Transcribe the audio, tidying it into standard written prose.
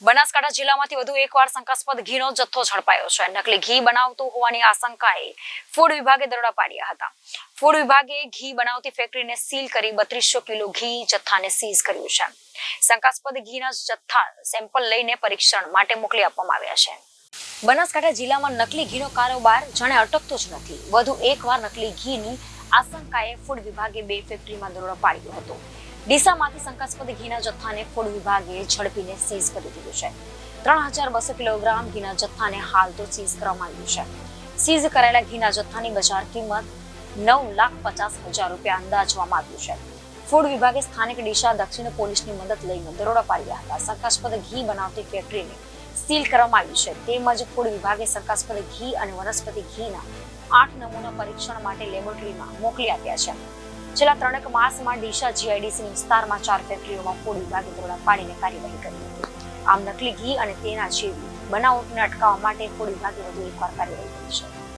બનાસકાંઠા જિલ્લામાંથી વધુ એકવાર શંકાસ્પદ ઘીનો જથ્થો ઝડપાયો છે. નકલી ઘી બનાવતું હોવાની આશંકાએ ફૂડ વિભાગે દરોડા પાડ્યા હતા. ફૂડ વિભાગે ઘી બનાવતી ફેક્ટરીને સીલ કરી 3200 કિલો ઘી જથ્થાને સીઝ કર્યું છે. શંકાસ્પદ ઘીના જથ્થા સેમ્પલ લઈને પરીક્ષણ માટે મોકલી આપવામાં આવ્યા છે. બનાસકાંઠા જિલ્લામાં નકલી ઘીનો કારોબાર જાણે અટકતો જ નથી. વધુ એકવાર નકલી ઘીની આશંકાએ ફૂડ વિભાગે 2 ફેક્ટરીમાં દરોડો પાડ્યો હતો. ડીસામાંથી શંકાસ્પદ ઘીના જથ્થાને ફૂડ વિભાગે ઝડપીને સીઝ કરી દીધું છે. 3200 કિલોગ્રામ ઘીના જથ્થાને હાલ તો સીઝ કરવામાં આવ્યું છે. સીઝ કરાયેલા ઘીના જથ્થાની બજાર કિંમત 9,50,000 રૂપિયા અંદાજવામાં આવ્યું છે. ફૂડ વિભાગે સ્થાનિક ડીસા દક્ષિણ પોલીસની મદદ લઈને દરોડા પાડ્યા હતા. શંકાસ્પદ ઘી બનાવતી ફેક્ટરીને સીલ કરવામાં આવી છે. તેમજ ફૂડ વિભાગે શંકાસ્પદ ઘી અને વનસ્પતિ ઘીના 8 નમૂના પરીક્ષણ માટે લેબોરેટરીમાં મોકલી આપ્યા છે. છેલ્લા 3 માસમાં ડીસા જીઆઈડીસી વિસ્તારમાં 4 ફેક્ટરીઓમાં ફૂડ વિભાગે દરોડા પાડીને કાર્યવાહી કરી હતી. આમ નકલી ઘી અને તેના જેવી બનાવટને અટકાવવા માટે ફૂડ વિભાગે વધુ એકવાર કાર્યવાહી કરી છે.